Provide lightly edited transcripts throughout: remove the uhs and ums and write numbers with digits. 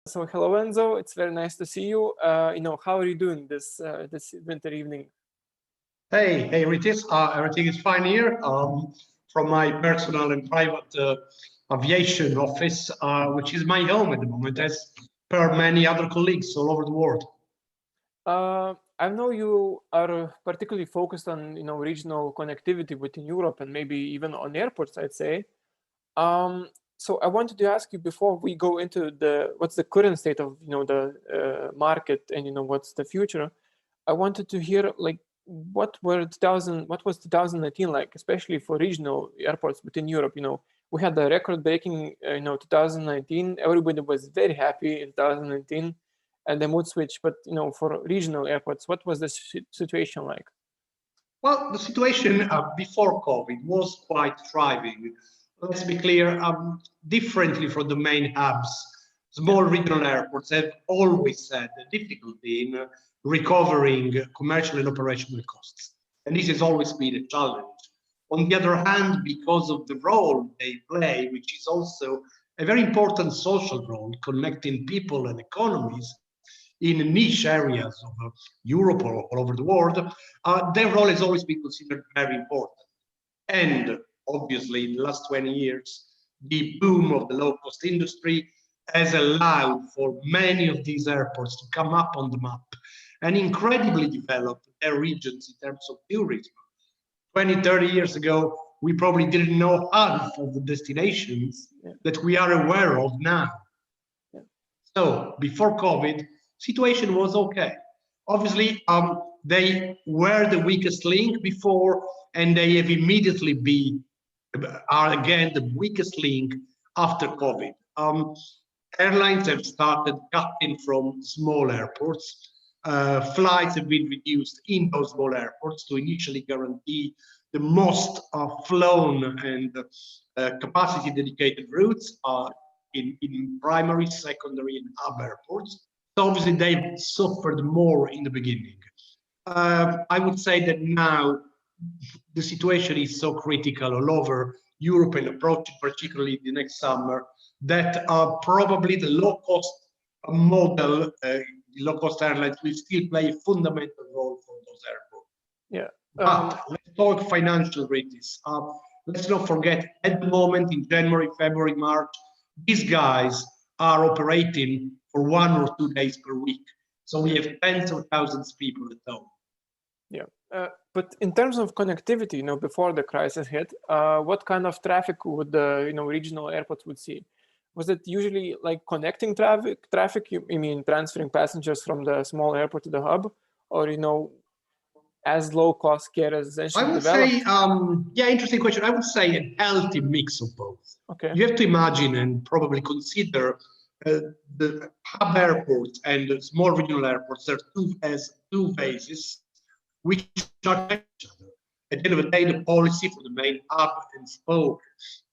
So hello, Enzo. It's very nice to see you. How are you doing this winter evening? Hey, Ritis. Everything is fine here. From my personal and private aviation office, which is my home at the moment, as per many other colleagues all over the world. I know you are particularly focused on regional connectivity within Europe and maybe even on airports, I'd say. So I wanted to ask you before we go into what's the current state of the market and what's the future. I wanted to hear like what was 2019 like, especially for regional airports within Europe. We had the record-breaking 2019. Everybody was very happy in 2019, and the mood switch. But for regional airports, what was the situation like? Well, the situation before COVID was quite thriving. Let's be clear, differently from the main hubs, small regional airports have always had a difficulty in recovering commercial and operational costs. And this has always been a challenge. On the other hand, because of the role they play, which is also a very important social role, connecting people and economies in niche areas of Europe or all over the world, their role has always been considered very important. And obviously, in the last 20 years, the boom of the low-cost industry has allowed for many of these airports to come up on the map and incredibly develop their regions in terms of tourism. 20, 30 years ago, we probably didn't know half of the destinations that we are aware of now. So before COVID, situation was okay. Obviously, they were the weakest link before, and they have immediately are again the weakest link after COVID. Airlines have started cutting from small airports. Flights have been reduced in those small airports to initially guarantee the most flown and capacity dedicated routes in primary, secondary, and hub airports. So obviously they suffered more in the beginning. I would say that now the situation is so critical all over Europe and approaching particularly the next summer that probably the low-cost model, low-cost airlines will still play a fundamental role for those airports. Yeah. But let's talk financial rates. Let's not forget, at the moment in January, February, March, these guys are operating for 1 or 2 days per week. So we have tens of thousands of people at home. Yeah, but in terms of connectivity, before the crisis hit, what kind of traffic would the regional airports would see? Was it usually like connecting traffic? You mean transferring passengers from the small airport to the hub, or as low-cost carriers essentially developed? I would say, yeah, interesting question. I would say a healthy mix of both. Okay. You have to imagine and probably consider the hub airports and the small regional airports as two bases which are each other. At the end of the day, the policy for the main hub and spoke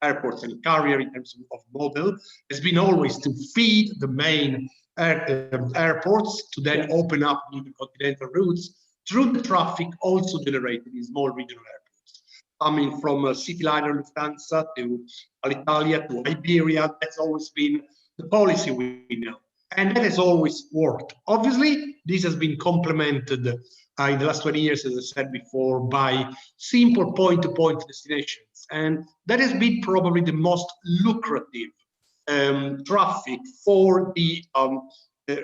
airports and carrier in terms of model has been always to feed the main airports to then open up new continental routes through the traffic also generated in small regional airports. Coming from Cityliner Lufthansa to Alitalia to Iberia, that's always been the policy we know. And that has always worked. Obviously, this has been complemented in the last 20 years, as I said before, by simple point-to-point destinations. And that has been probably the most lucrative traffic for the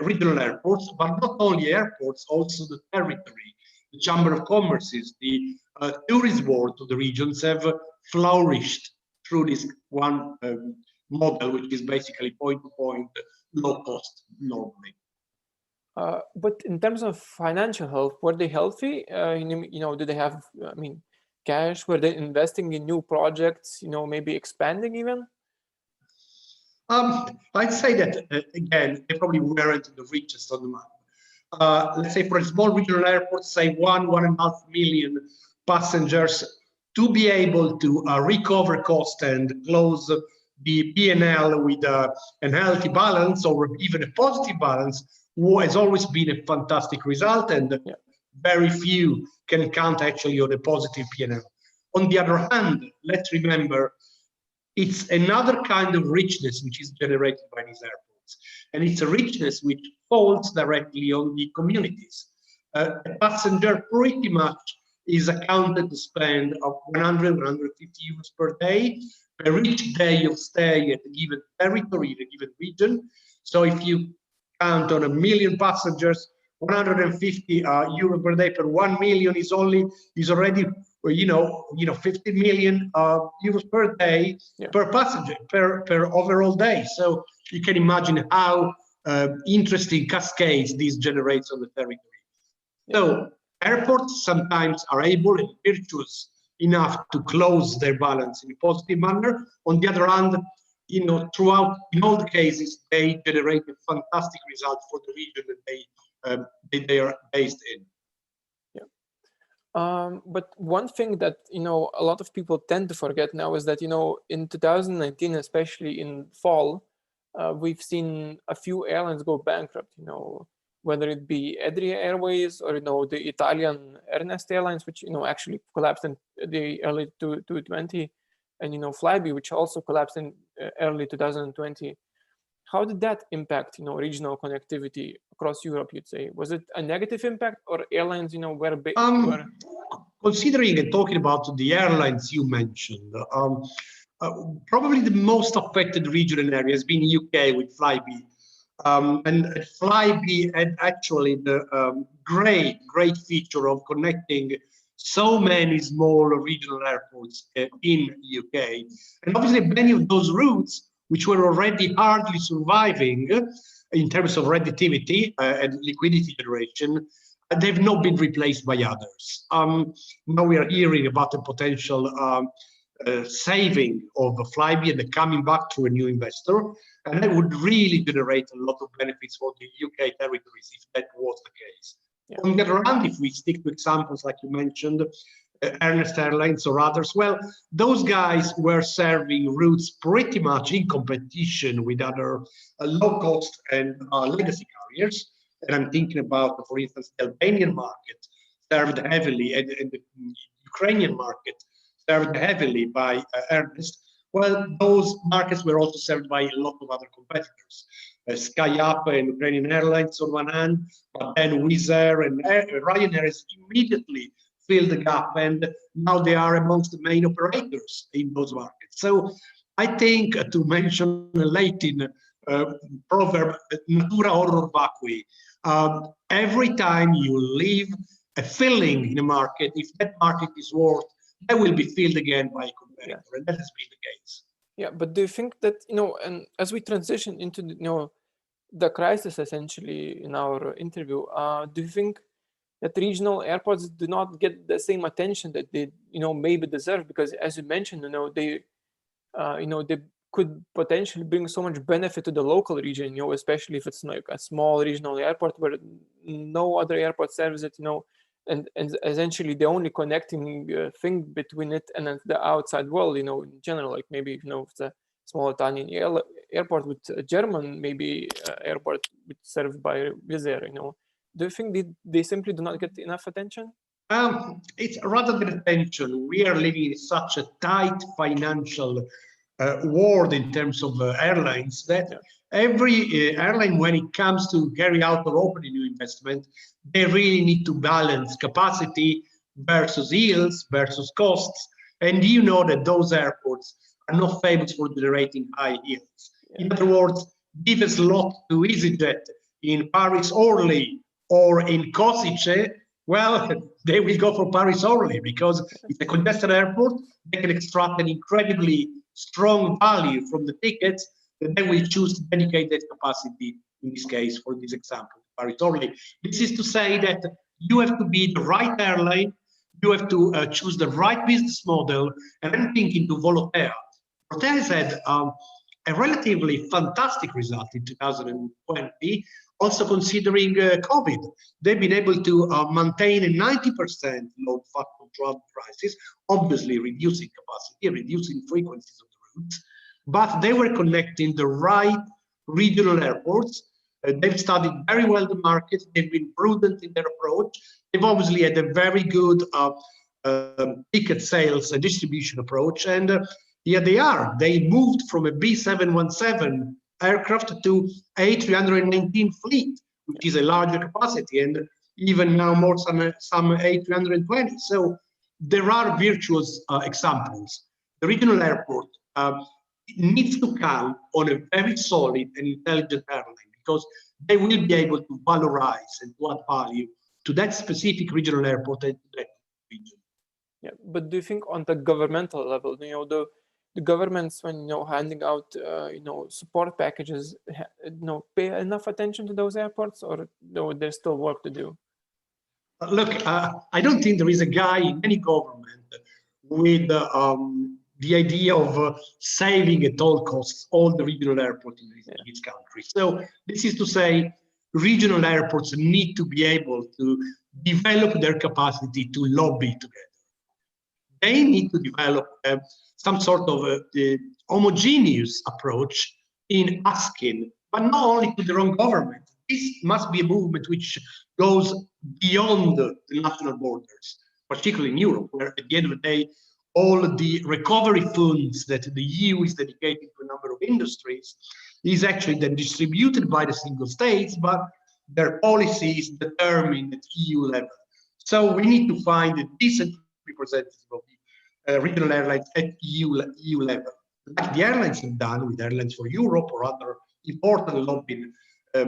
regional airports, but not only airports, also the territory, the Chamber of Commerces, the tourist board to the regions have flourished through this one model, which is basically point-to-point, low cost normally. But in terms of financial health, were they healthy? Did they have, cash? Were they investing in new projects? Maybe expanding even? I'd say that again, they probably weren't the richest on the map. Let's say for a small regional airport, say 1.5 million passengers, to be able to recover cost and close the P&L with a healthy balance or even a positive balance has always been a fantastic result, and very few can count actually on a positive P&L. On the other hand, let's remember, it's another kind of richness which is generated by these airports. airports. And it's a richness which falls directly on the communities. A passenger pretty much is accounted to spend of 100, 150 euros per day per each day of stay at a given territory, in a given region. So if you count on 1 million passengers, 150 euro per day per 1 million is already 50 million euros per day per passenger per overall day. So you can imagine how interesting cascades this generates on the territory. So airports sometimes are able and virtuous enough to close their balance in a positive manner. On the other hand, throughout in all the cases, they generate a fantastic result for the region that they are based in. But one thing that a lot of people tend to forget now is that in 2019, especially in fall, we've seen a few airlines go bankrupt. Whether it be Adria Airways or the Italian Ernest Airlines, which actually collapsed in the early 2020, and Flybe, which also collapsed in early 2020. How did that impact regional connectivity across Europe? You'd say, was it a negative impact, or airlines were considering and talking about the airlines you mentioned? Probably the most affected region and area has been UK with Flybe. And Flybe had actually the great feature of connecting so many small regional airports in UK. And obviously many of those routes, which were already hardly surviving in terms of redditivity and liquidity generation, they've not been replaced by others. Now we are hearing about the potential saving of Flybe and the coming back to a new investor, and that would really generate a lot of benefits for the UK territories if that was the case. On the other hand, if we stick to examples like you mentioned, Ernest Airlines or others, well, those guys were serving routes pretty much in competition with other low-cost and legacy carriers. And I'm thinking about, for instance, the Albanian market served heavily, and the Ukrainian market served heavily by Ernest. Well, those markets were also served by a lot of other competitors. SkyUp and Ukrainian Airlines on one hand, but then Wizz Air and Ryanair has immediately filled the gap, and now they are amongst the main operators in those markets. So I think, to mention a Latin proverb, natura horror vacui, every time you leave a filling in a market, if that market is worth, that will be filled again by a competitor, and that has been the case. Yeah, but do you think that, and as we transition into the crisis essentially in our interview, do you think that regional airports do not get the same attention that they maybe deserve? Because as you mentioned, they could potentially bring so much benefit to the local region, especially if it's like a small regional airport where no other airport serves it, and essentially the only connecting thing between it and the outside world, in general, like maybe, if it's a small Italian airport with a German, maybe airport served by Wizz Air, Do you think they simply do not get enough attention? It's rather than attention. We are living in such a tight financial world in terms of airlines that every airline, when it comes to carry out or open a new investment, they really need to balance capacity versus yields versus costs. And that those airports are not famous for generating high yields. In other words, give a slot to EasyJet in Paris Orly or in Košice, well, they will go for Paris Orly because it's a congested airport. They can extract an incredibly strong value from the tickets, and they will choose to dedicate that capacity, in this case, for this example, Paris Orly. This is to say that you have to be the right airline, you have to choose the right business model, and I'm thinking to Volotea. Volotea has had a relatively fantastic result in 2020, also considering COVID. They've been able to maintain a 90% load factor throughout the crisis, obviously reducing capacity, reducing frequencies of the routes, but they were connecting the right regional airports. They've studied very well the market. They've been prudent in their approach. They've obviously had a very good ticket sales and distribution approach, and here they are. They moved from a B717 aircraft to A319 fleet, which is a larger capacity, and even now more some A320. So there are virtuous examples. The regional airport needs to count on a very solid and intelligent airline, because they will be able to valorize and to add value to that specific regional airport and to that region. Yeah, but do you think on the governmental level, the governments, when handing out support packages, pay enough attention to those airports, or there's still work to do? Look, I don't think there is a guy in any government with the idea of saving at all costs all the regional airports in each country. So this is to say, regional airports need to be able to develop their capacity to lobby together. They need to develop some sort of homogeneous approach in asking, but not only to their own government. This must be a movement which goes beyond the national borders, particularly in Europe, where at the end of the day, all the recovery funds that the EU is dedicating to a number of industries is actually then distributed by the single states, but their policy is determined at EU level. So we need to find a decent representative of the regional airlines at EU level, like the airlines have done with Airlines for Europe or other important lobbying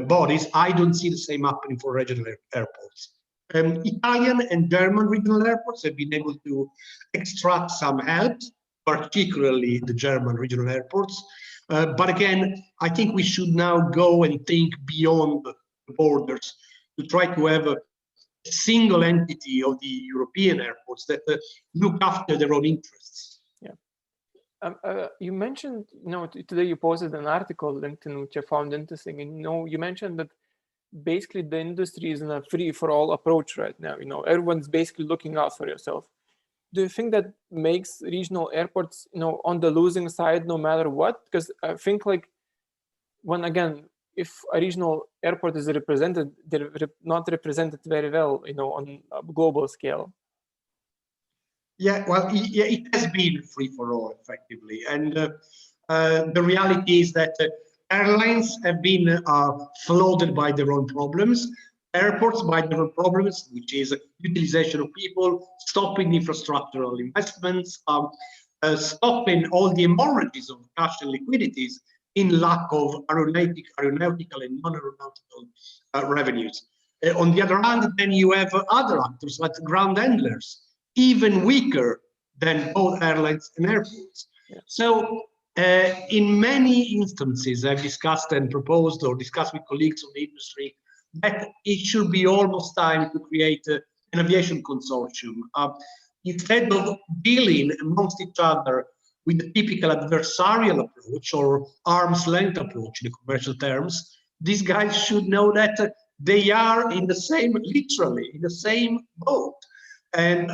bodies. I don't see the same happening for regional airports. Italian and German regional airports have been able to extract some help, particularly the German regional airports. But again, I think we should now go and think beyond the borders to try to have a single entity of the European airports that look after their own interests. Yeah. You mentioned, today you posted an article, LinkedIn, which I found interesting. And, you mentioned that basically the industry is in a free-for-all approach right now. Everyone's basically looking out for yourself. Do you think that makes regional airports, on the losing side no matter what? Because I think if a regional airport is represented, they're not represented very well, on a global scale. Yeah, well, it has been free for all, effectively. And the reality is that airlines have been flooded by their own problems, airports by their own problems, which is utilization of people, stopping infrastructural investments, stopping all the hemorrhages of cash and liquidities in lack of aeronautical and non-aeronautical revenues. On the other hand, then you have other actors like ground handlers, even weaker than both airlines and airports. Yeah. So in many instances, I've discussed and proposed or discussed with colleagues of the industry that it should be almost time to create an aviation consortium. Instead of dealing amongst each other with the typical adversarial approach or arm's length approach in commercial terms, these guys should know that they are literally in the same boat. And,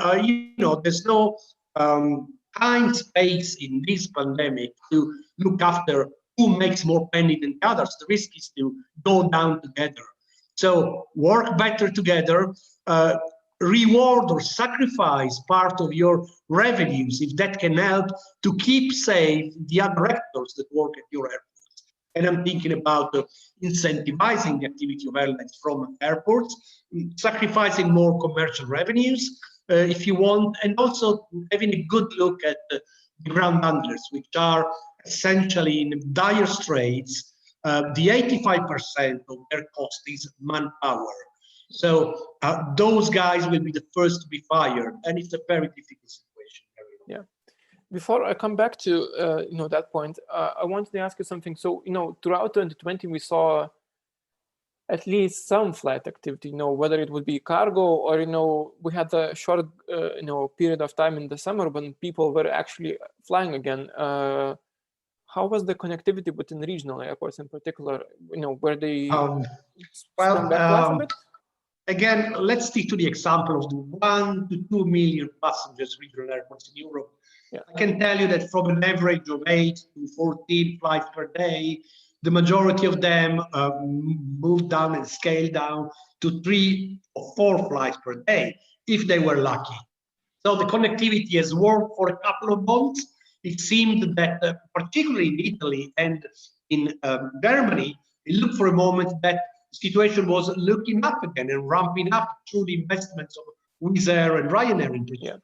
there's no time space in this pandemic to look after who makes more penny than the others. The risk is to go down together. So work better together, reward or sacrifice part of your revenues if that can help to keep safe the other actors that work at your airports. And I'm thinking about incentivizing the activity of airlines from airports, sacrificing more commercial revenues, if you want, and also having a good look at the ground handlers, which are essentially in dire straits. The 85% of their cost is manpower. So those guys will be the first to be fired, and it's a very difficult situation. Yeah. Before I come back to that point, I wanted to ask you something. So throughout 2020, we saw at least some flight activity. Whether it would be cargo or we had a short period of time in the summer when people were actually flying again. How was the connectivity within regional airports in particular? Were they come back to life a bit? Again, let's stick to the example of the 1 to 2 million passengers regional airports in Europe. Yeah. I can tell you that from an average of 8 to 14 flights per day, the majority of them moved down and scaled down to 3 or 4 flights per day, if they were lucky. So the connectivity has worked for a couple of months. It seemed that, particularly in Italy and in Germany, it looked for a moment that the situation was looking up again and ramping up through the investments of Wizz Air and Ryanair in particular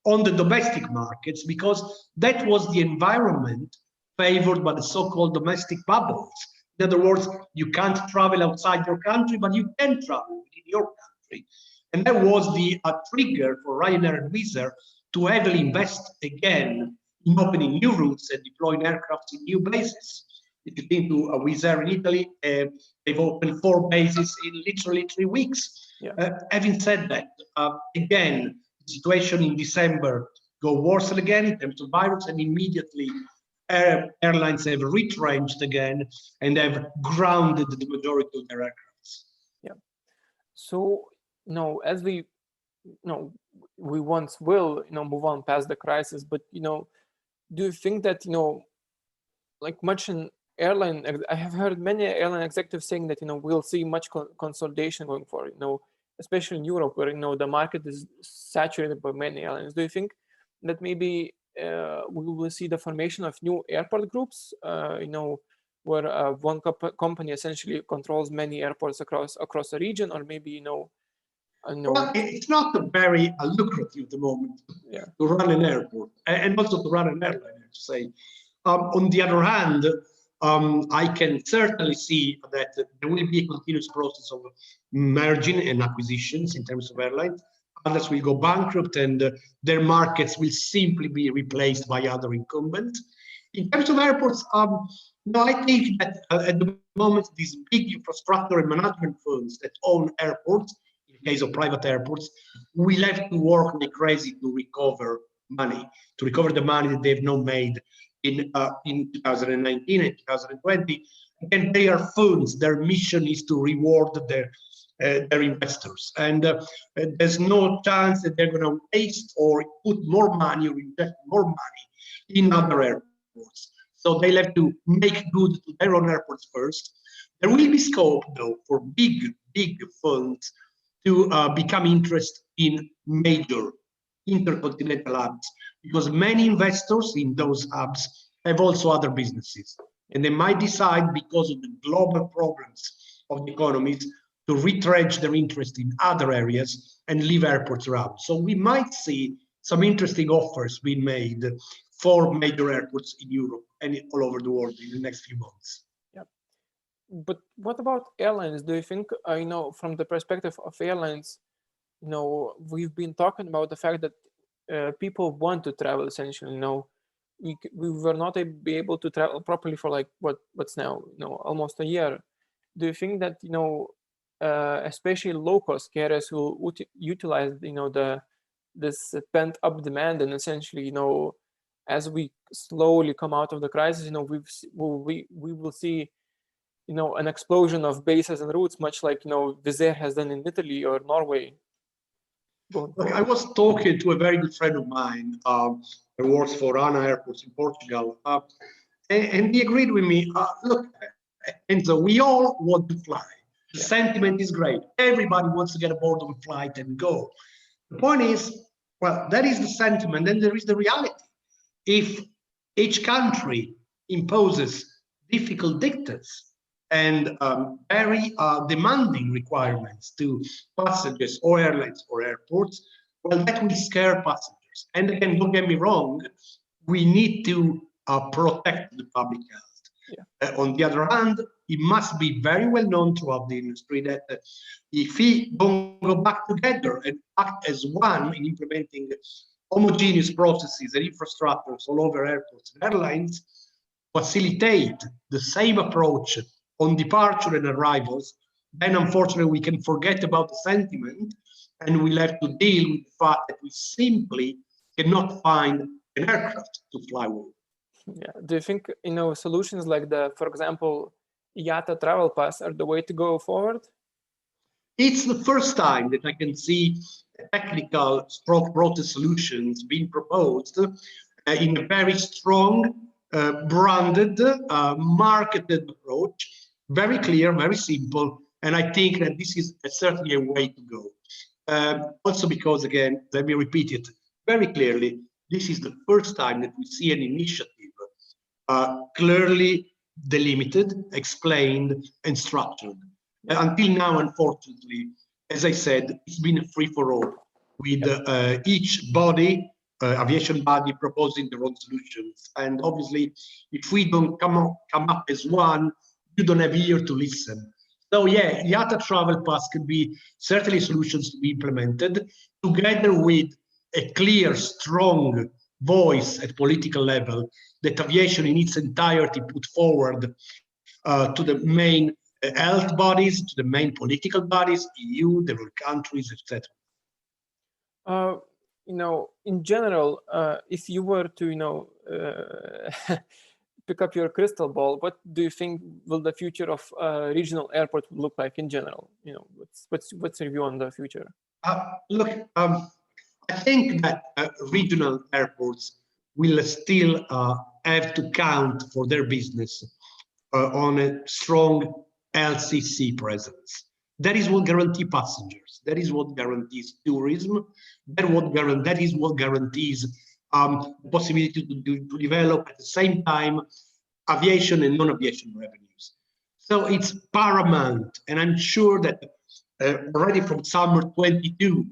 on the domestic markets, because that was the environment favored by the so-called domestic bubbles. In other words, you can't travel outside your country, but you can travel within your country. And that was the trigger for Ryanair and Wizz Air to heavily invest again in opening new routes and deploying aircraft in new bases. If you think to Wizz Air in Italy, they've opened 4 bases in literally 3 weeks. Having said that, again, the situation in December got worse again in terms of virus, and immediately airlines have retrenched again and have grounded the majority of their aircraft. So, as we, we once will, move on past the crisis, but, do you think that, like much in airline, I have heard many airline executives saying that, we'll see much consolidation going forward, especially in Europe, where, the market is saturated by many airlines. Do you think that maybe we will see the formation of new airport groups, where one company essentially controls many airports across a region, or maybe, Well, it's not very lucrative at the moment to run an airport and also to run an airline, I have to say. On the other hand, I can certainly see that there will be a continuous process of merging and acquisitions in terms of airlines. Others will go bankrupt and their markets will simply be replaced by other incumbents. In terms of airports, I think that at the moment, these big infrastructure and management firms that own airports, in the case of private airports, will have to work like crazy to recover money, to recover the money that they've not made in 2019 and 2020. And they are funds. Their mission is to reward their investors, and there's no chance that they're going to waste or put more money or invest more money in other airports. So they'll have to make good to their own airports first. There will be scope, though, for big funds to become interested in major intercontinental hubs, because many investors in those hubs have also other businesses, and they might decide, because of the global problems of the economies, to retrench their interest in other areas and leave airports around. So we might see some interesting offers being made for major airports in Europe and all over the world in the next few months. But what about airlines? Do you think, from the perspective of airlines, we've been talking about the fact that people want to travel essentially. We were not able to travel properly for like what's now, almost a year. Do you think that, especially low-cost carriers will utilize, this pent-up demand, and essentially, as we slowly come out of the crisis, we will see, an explosion of bases and routes, much like, Wizz Air has done in Italy or Norway? I was talking to a very good friend of mine who works for ANA Airports in Portugal, and he agreed with me. Look, Enzo, we all want to fly. The sentiment is great. Everybody wants to get aboard of a flight and go. The point is, well, that is the sentiment, then there is the reality. If each country imposes difficult dictates and very demanding requirements to passengers or airlines or airports, well, that will scare passengers. And again, don't get me wrong, we need to protect the public health. On the other hand, it must be very well known throughout the industry that if we don't go back together and act as one in implementing homogeneous processes and infrastructures all over airports and airlines, facilitate the same approach on departure and arrivals, then unfortunately we can forget about the sentiment and we'll have to deal with the fact that we simply cannot find an aircraft to fly with. Do you think, solutions like for example, IATA travel pass are the way to go forward? It's the first time that I can see technical stroke process solutions being proposed in a very strong, branded, marketed approach. Very clear, very simple, and I think that this is certainly a way to go. Also because, again, let me repeat it very clearly, this is the first time that we see an initiative clearly delimited, explained, and structured. Until now, unfortunately, as I said, it's been a free-for-all with each body, aviation body, proposing their own solutions. And obviously, if we don't come up as one, you don't have ear to listen. So yeah, IATA travel pass could be certainly solutions to be implemented together with a clear, strong voice at political level that aviation in its entirety put forward to the main health bodies, to the main political bodies, EU, developed countries, etc. In general, if you were to, pick up your crystal ball, what do you think will the future of regional airport look like in general? What's your view on the future? Look, I think that regional airports will still have to count for their business on a strong LCC presence. That is what guarantees passengers. That is what guarantees tourism. That is what guarantees the possibility to develop at the same time aviation and non-aviation revenues. So it's paramount, and I'm sure that already from summer 22,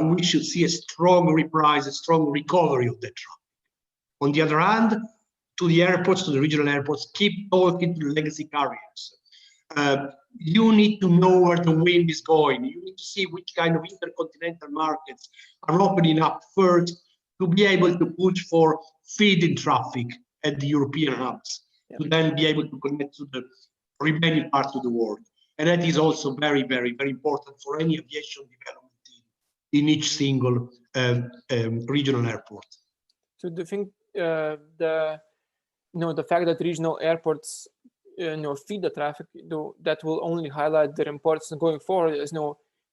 we should see a strong reprise, a strong recovery of that traffic. On the other hand, to the airports, to the regional airports, keep talking to the legacy carriers. You need to know where the wind is going. You need to see which kind of intercontinental markets are opening up first to be able to push for feeding traffic at the European hubs, to then be able to connect to the remaining parts of the world. And that is also very, very, very important for any aviation development in each single regional airport. So do you think the fact that regional airports feed the traffic, that will only highlight their importance going forward? As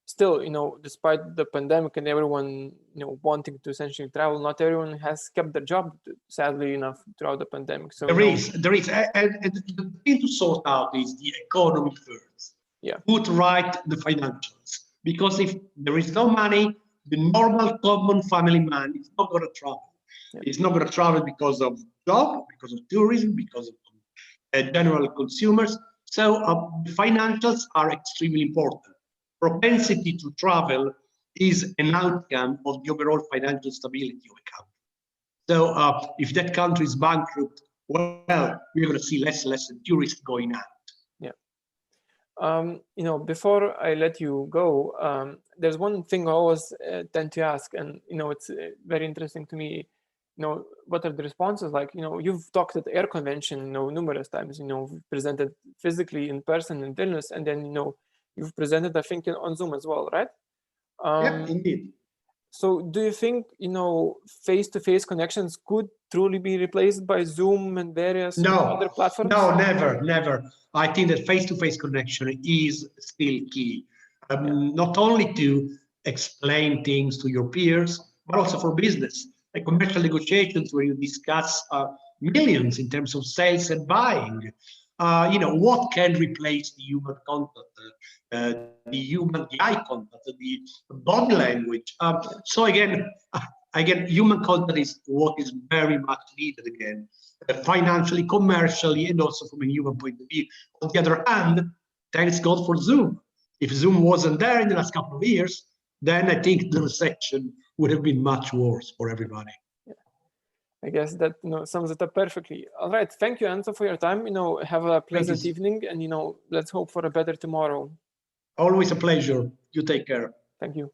still, despite the pandemic and everyone wanting to essentially travel, not everyone has kept their job, sadly enough, throughout the pandemic. So there is, and the thing to sort out is the economy first. Yeah. Put right the financials, because if there is no money, the normal common family man is not going to travel. Yeah. It's not going to travel because of job, because of tourism, because of general consumers. So the financials are extremely important. Propensity to travel is an outcome of the overall financial stability of a country. So if that country is bankrupt, well, we're going to see less tourists going out. Yeah. Before I let you go, there's one thing I always tend to ask, and it's very interesting to me. What are the responses like? You've talked at the Air Convention, numerous times. Presented physically in person in Vilnius, and then you've presented, I think, on Zoom as well, right? Yeah, indeed. So do you think, face-to-face connections could truly be replaced by Zoom and various other platforms? No, never. I think that face-to-face connection is still key. Not only to explain things to your peers, but also for business. Like commercial negotiations where you discuss millions in terms of sales and buying. What can replace the human contact, the eye contact, the body language. So again, human contact is what is very much needed again, financially, commercially, and also from a human point of view. On the other hand, thanks God for Zoom. If Zoom wasn't there in the last couple of years, then I think the recession would have been much worse for everybody. I guess that sums it up perfectly. All right, thank you, Enzo, for your time. Have a pleasant evening, and let's hope for a better tomorrow. Always a pleasure. You take care. Thank you.